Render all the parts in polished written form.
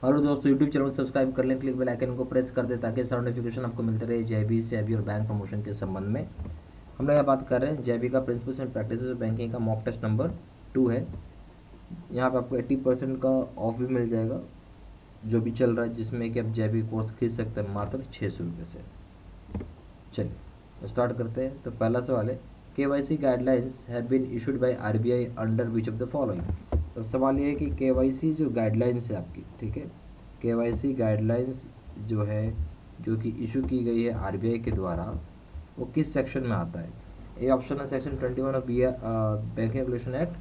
Hello दोस्तों, YouTube channel को subscribe कर लें, क्लिक बेल आइकन को प्रेस कर दें ताकि सारे नोटिफिकेशन आपको मिलते रहे जेबी सेबी और बैंक प्रमोशन के संबंध में। हम लोग यहाँ बात कर रहे हैं जेबी का प्रिंसिपल्स एंड प्रैक्टिसेस बैंकिंग का मॉक टेस्ट नंबर 2 है। यहाँ पे आपको 80% का ऑफ भी मिल जाएगा जो भी चल रहा है, जिसमें कि आप जेबी कोर्स खरीद सकते हैं मात्र 600 रुपये से। चलिए स्टार्ट करते हैं। तो पहला सवाल है, KYC guidelines have been issued by RBI under which of the following. तो सवाल ये है कि KYC जो गाइडलाइंस है आपकी, ठीक है, KYC गाइडलाइंस जो है, जो कि इशू की गई है RBI के द्वारा, वो किस सेक्शन में आता है। ए ऑप्शन है section 21 of banking regulation act,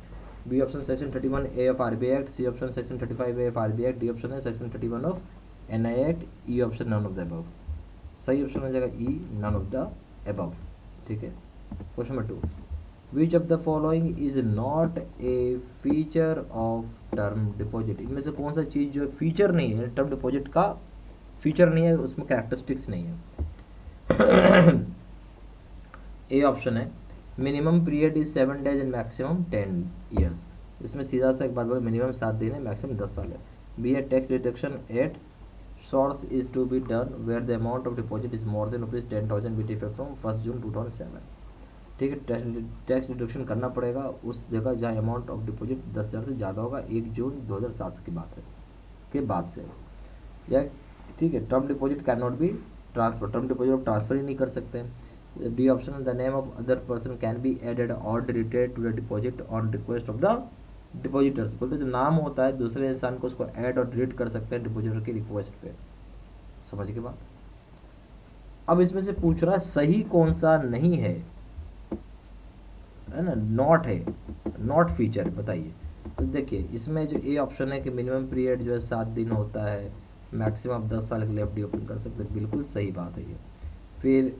B option section 31A of RBI act, C option section 35A of RBI act, D option है section 31 of NI act, E option none of the above. सही option हो जाएगा E, none of the above. ठीक है। Question number 2, which of the following is not a feature of term deposit. इनमें से कौन सा चीज जो फीचर नहीं है, टर्म डिपॉजिट का फीचर नहीं है, उसमें कैरेक्टरिस्टिक्स नहीं है। ए ऑप्शन है minimum period is 7 days and maximum 10 years. इसमें सीधा सा एक बात बोले, मिनिमम 7 दिन है, मैक्सिमम 10 साल है। बी है tax deduction at source is to be done where the amount of deposit is more than rupees 10,000 with effect from 1st June 2007। ठीक है, टैक्स डिडक्शन करना पड़ेगा उस जगह जहाँ अमाउंट ऑफ डिपॉजिट 10,000 से ज़्यादा होगा 1 जून 2007 की बात है, के बाद से। या ठीक है, term deposit can not be transfer, term deposit आप ट्रांसफर ही नहीं कर सकते हैं। D option, the name of other person can be added और deleted to the deposit on request of the depositors. बोलते जो नाम होता है दूसरे इंसान को, उसको ऐड और डिलीट कर सकते हैं डिपॉजिटर की रिक्वेस्ट पे। समझ के बात। अब इसमें से पूछ रहा है सही कौन सा नहीं है ना, नॉट है, नॉट फीचर बताइए। तो देखिए इसमें जो ए ऑप्शन है कि मिनिमम पीरियड जो है 7 दिन होता है, मैक्सिमम 10 साल के लिए FD ओपन कर सकते हैं, बिल्कुल सही बात है ये। फिर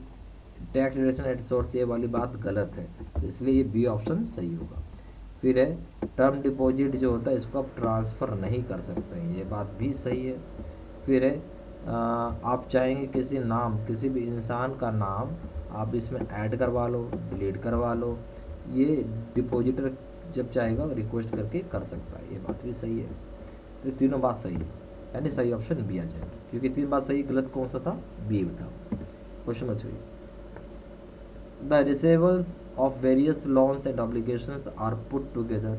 टैक्स डिडक्शन एट सोर्स, ये वाली बात गलत है, तो इसलिए ये बी ऑप्शन सही होगा। फिर है टर्म डिपॉजिट जो होता है इसको आप ट्रांसफ़र नहीं कर सकते हैं, ये बात भी सही है। फिर है आप चाहेंगे किसी नाम, किसी भी इंसान का नाम आप इसमें ऐड करवा लो, डिलीट करवा लो, ये डिपॉजिटर जब चाहेगा रिक्वेस्ट करके कर सकता है, ये बात भी सही है। तो तीनों बात सही है, यानी सही ऑप्शन बी आ जाएगा, क्योंकि 3 बात सही, गलत कौन सा था, बी था। Question number 3, the receivables of various loans and obligations are put together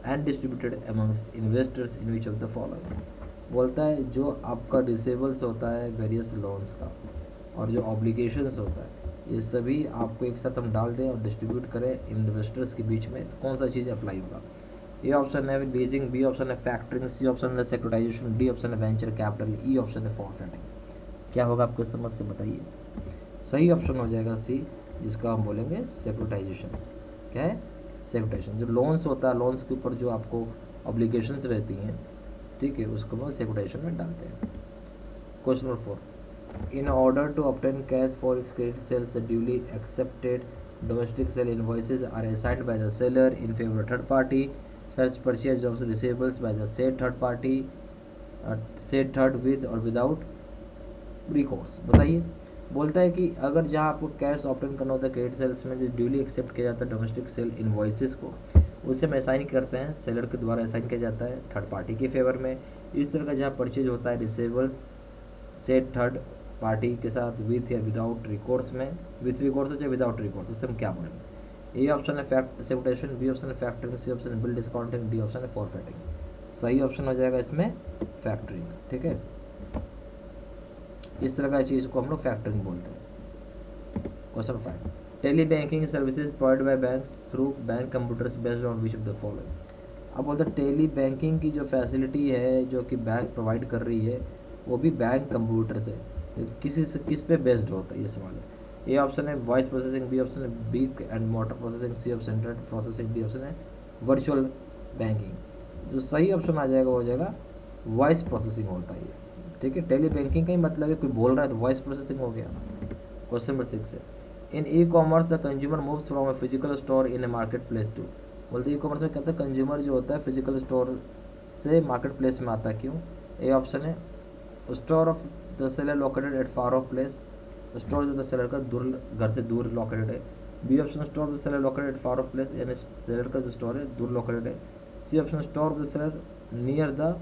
and distributed amongst investors in which of the following। बोलता है जो आपका रिसेबल्स होता है वेरियस लोन्स का और जो ऑब्लिगेशंस होता है, ये सभी आपको एक साथ हम डाल दें और डिस्ट्रीब्यूट करें इन्वेस्टर्स के बीच में, तो कौन सा चीज़ अप्लाई होगा। ए ऑप्शन है लीजिंग, बी ऑप्शन है फैक्टरिंग, सी ऑप्शन है सेक्युरिटाइजेशन, डी ऑप्शन है वेंचर कैपिटल, ई ऑप्शन है फॉरफेटिंग। क्या होगा आपको समझ से बताइए। सही ऑप्शन हो जाएगा सी, जिसका हम बोलेंगे सेक्युरिटाइजेशन। क्या है, सेक्युरिटाइजेशन। जो लोन्स होता है, लोन्स के ऊपर जो आपको ऑब्लिगेशंस रहती हैं, ठीक है, उसको हम सेक्युरिटाइजेशन में डालते हैं। Question number 4, in order to obtain cash for its credit sales duly accepted domestic sale invoices are assigned by the seller in favour third party such purchase of receivables by the said third party, said third with और without recourse. बताइए। बोलता है कि अगर जहाँ आपको cash obtain करना होता है क्रेडिट सेल्स में, जो ड्यूली एक्सेप्ट किया जाता है डोमेस्टिक सेल इनवॉइसेस को, उसे हम असाइन करते हैं, सेलर के द्वारा असाइन किया जाता है थर्ड पार्टी के फेवर में। इस तरह का जहाँ परचेज होता है रिसीवेबल्स से थर्ड पार्टी के साथ विथ या विदाउट रिकॉर्स में, विथ रिकॉर्स हो चाहे विदाउट रिकॉर्स, उससे हम क्या बोलेंगे। ए ऑप्शन है फैक्ट सेक्युरिटाइजेशन, बी ऑप्शन है फैक्टरिंग, सी ऑप्शन है बिल डिस्काउंटिंग, डी ऑप्शन है फॉरफेटिंग। सही ऑप्शन हो जाएगा इसमें फैक्टरिंग। ठीक है, इस तरह का चीज़ को हम लोग फैक्टरिंग बोलते हैं। Question 5, tele banking services provide by banks through bank computers based on which of the following. अब बोलते हैं टेली बैंकिंग की जो फैसिलिटी है जो कि बैंक प्रोवाइड कर रही है, वो भी बैंक कंप्यूटर से, तो किसी से किस पे बेस्ड होता है, ये सवाल है। ए ऑप्शन है वॉइस प्रोसेसिंग, बी ऑप्शन है brick and mortar processing, C option internet processing, D option है वर्चुअल बैंकिंग। जो सही ऑप्शन आ जाएगा वो हो जाएगा वॉइस प्रोसेसिंग होता है ये। ठीक है, टेली बैंकिंग का ही मतलब है कोई बोल रहा है तो वॉइस प्रोसेसिंग हो गया। क्वेश्चन नंबर 6 है, in e commerce the consumer moves from a physical store in a market place to. बोलते ई कॉमर्स में कहते हैं कंज्यूमर जो होता है फिजिकल स्टोर से मार्केट प्लेस में आता है, क्यों। ए ऑप्शन है store of the seller located at far of place, store जो सेलर का दूर, घर से दूर लोकेटेड है। B option store the seller located at far of place, यानी सेलर का जो स्टोर है दूर लोकेटेड है। C option store the seller near the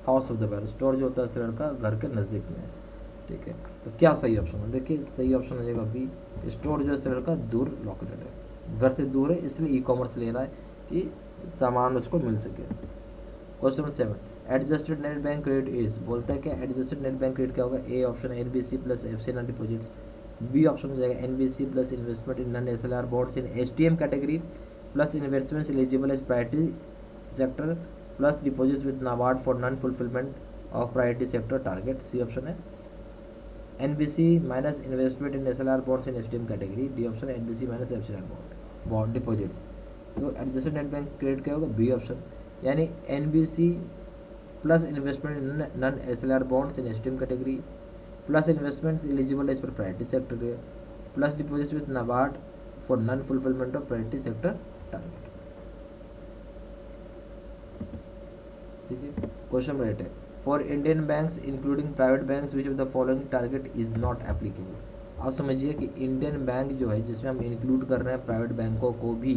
house of the well, store जो होता है सेलर का घर के नज़दीक में है, ठीक है। तो क्या सही ऑप्शन है, देखिए सही ऑप्शन हो जाएगा बी, स्टोर जो है सेलर का दूर लोकेटेड है, घर से दूर है, इसलिए ई कॉमर्स ले रहा है कि सामान उसको मिल सके। Question number 7, adjusted net bank credit is, बोलता है क्या एडजस्टेड नेट बैंक क्रेडिट क्या होगा, ए ऑप्शन है NBC plus FC non deposits, B option हो जाएगा NBC plus investment in non SLR bonds in HTM category plus investments eligible as priority sector plus deposits with NABARD for non fulfilment of priority sector target, C option है NBC minus investment in SLR bonds in HTM category, D option है NBC minus FCR bond deposits. तो adjusted net bank credit क्या होगा, B option, यानी NBC plus investment in non SLR bonds in HTM category plus investments eligible as पर priority sector plus deposits with NABARD for non fulfilment of priority sector target, ठीक है। Question number 8 है for Indian banks including private banks which of the following target is not applicable. आप समझिए कि Indian bank जो है जिसमें हम इंक्लूड कर रहे हैं प्राइवेट बैंकों को भी,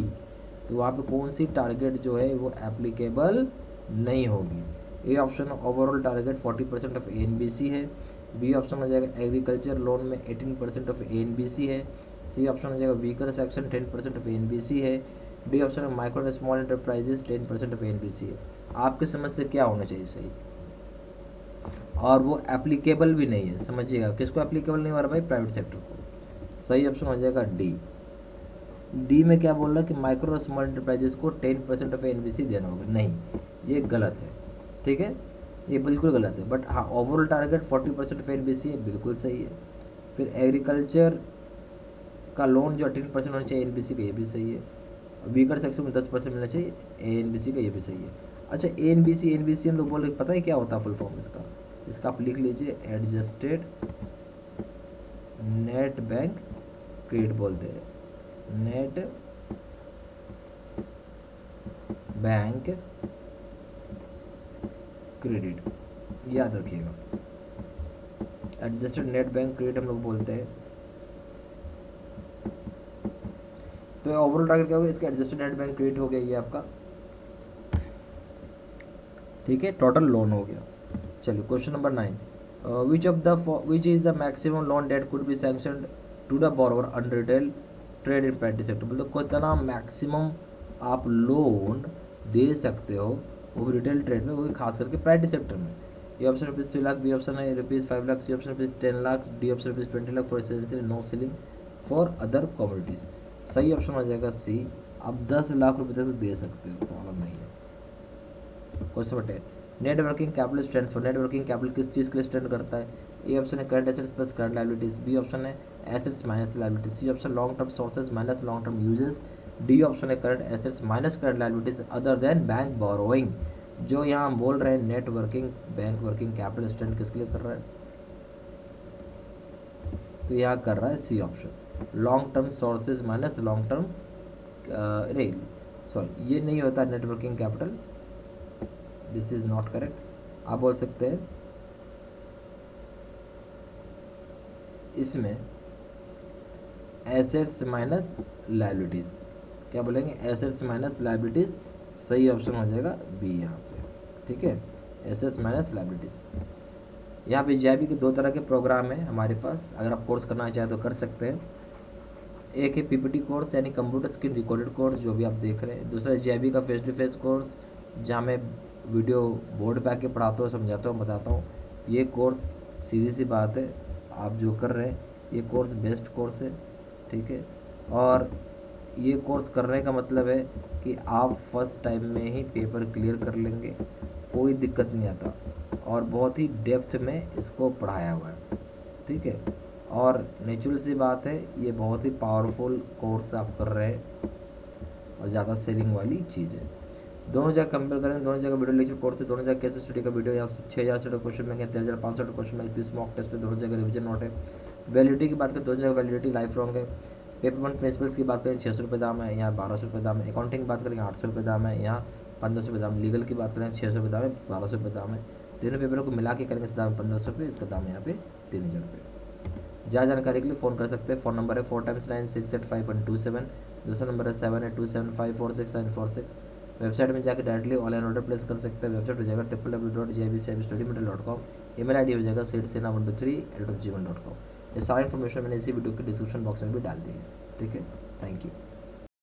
तो वहाँ पे कौन सी टारगेट जो है वो एप्लीकेबल नहीं होगी। A option overall target 40% of NBC है, बी ऑप्शन हो जाएगा एग्रीकल्चर लोन में 18% ऑफ एनबीसी है, सी ऑप्शन हो जाएगा व्हीकल सेक्शन 10% ऑफ एनबीसी है, डी ऑप्शन है micro and small enterprises 10% of NBC है। आपके समझ से क्या होना चाहिए सही, और वो एप्लीकेबल भी नहीं है, समझिएगा किसको एप्लीकेबल नहीं हो रहा भाई, प्राइवेट सेक्टर को। सही ऑप्शन हो जाएगा डी। डी में क्या बोल रहा है कि माइक्रो और स्मॉल एंटरप्राइजेस को 10% ऑफ एनबीसी देना होगा, नहीं ये गलत है, ठीक है, ये बिल्कुल गलत है। बट हाँ ओवरऑल टारगेट 40% ऑफ एनबीसी है, बिल्कुल सही है। फिर एग्रीकल्चर का लोन जो 18% होना चाहिए एनबीसी का, ये भी सही है। व्हीकल सेक्शन में 10% मिलना चाहिए एनबीसी का, ये भी सही है। अच्छा एनबीसी हम लोग बोल रहे पता है क्या होता है फुल फॉर्म इसका, इसका आप लिख लीजिए एडजस्टेड नेट बैंक क्रेडिट बोलते हैं, नेट बैंक क्रेडिट, याद रखिएगा एडजस्टेड नेट बैंक क्रेडिट हम लोग बोलते हैं। तो ओवरऑल टारगेट क्या होगा इसका, एडजस्टेड नेट बैंक क्रेडिट हो गया ये आपका, ठीक है, टोटल लोन हो गया। चलिए question number 9, which is the maximum loan debt could be sanctioned to the borrower under retail trade in private sector, मतलब कितना मैक्सिमम आप लोन दे सकते हो वो भी रिटेल ट्रेड में, वो भी खास करके प्राइवेट सेक्टर में। A option ₹3 lakh, B option है ₹5 lakh, C option ₹10 lakh, D option ₹20 lakh for essential no ceiling for other commodities. सही ऑप्शन हो जाएगा सी, आप 10 लाख रुपए तक दे सकते हो, प्रॉब्लम नहीं है। Question number 10, net working capital stand for, net working capital किस चीज़ के लिए स्टैंड करता है। ए ऑप्शन है current assets plus current liabilities, B option है assets minus liabilities, C option long term sources minus long term uses, D option है current assets minus current liabilities other than bank borrowing. जो यहाँ हम बोल रहे हैं net working bank working capital stand किसके लिए कर रहा है, तो यहाँ कर रहा है C option long term sources minus long term, नहीं सॉरी ये नहीं होता net working capital, this is not correct. आप बोल सकते हैं इसमें एसेट्स माइनस लायबिलिटीज, क्या बोलेंगे एसेट्स माइनस लायबिलिटीज, सही ऑप्शन हो जाएगा बी यहाँ पे, ठीक है, एसेट्स माइनस लायबिलिटीज। यहाँ पे जेआईबी के 2 तरह के प्रोग्राम है हमारे पास, अगर आप कोर्स करना चाहें तो कर सकते हैं। एक है पीपीटी कोर्स यानी कंप्यूटर स्किल रिकॉर्डेड कोर्स जो भी आप देख रहे हैं, दूसरा जेआईबी का फेस टू फेस कोर्स जहाँ मैं वीडियो बोर्ड पे आके पढ़ाता हूँ, समझाता हूँ, बताता हूँ। ये कोर्स सीधी सी बात है आप जो कर रहे हैं ये कोर्स बेस्ट कोर्स है, ठीक है, और ये कोर्स करने का मतलब है कि आप फर्स्ट टाइम में ही पेपर क्लियर कर लेंगे, कोई दिक्कत नहीं आता, और बहुत ही डेप्थ में इसको पढ़ाया हुआ है, ठीक है, और नेचुरल सी बात है ये बहुत ही पावरफुल कोर्स आप कर रहे हैं और ज़्यादा सेलिंग वाली चीज़ है। दोनों जगह कंपेयर करें, दोनों जगह वीडियो लेक्चर कोर्स है, दोनों जगह केस स्टडी का वीडियो, यहाँ 6000 से क्वेश्चन में 13,500 क्वेश्चन में 30 मॉक टेस्ट है, दोनों जगह रिविजन नोट है। वैलिडिटी की बात करें दोनों जगह वैलिडिटी लाइफ लॉन्ग है। पेपर 1 प्रिंसिपल्स की बात करें 600 रुपये दाम है, यहाँ 1200 रुपये दाम है। अकाउंटिंग की बात करें 800 रुपये दाम है, यहाँ 1500 रुपये दाम। लीगल की बात करें 600 रुपये दाम है, 1200 रुपये दाम है। तीनों पेपरों को मिला के करेंगे इस दाम 1500 रुपये, इसका दाम यहाँ पे 3000 रुपये। ज़्यादा जानकारी के लिए फ़ोन कर सकते हैं, फ़ोन नंबर है 4 × 9 685 127, दूसरा नंबर है 7827546 946, वेबसाइट में जाकर डायरेक्टली ऑनलाइन ऑर्डर प्लेस कर सकते हैं। वेबसाइट हो जाएगा www.jibcstudymaterial.com। ईमेल आईडी हो जाएगा seedsena123@gmail.com। ये सारी इन्फॉर्मेशन मैंने इसी वीडियो के डिस्क्रिप्शन बॉक्स में भी डाल दी है। ठीक है, थैंक यू।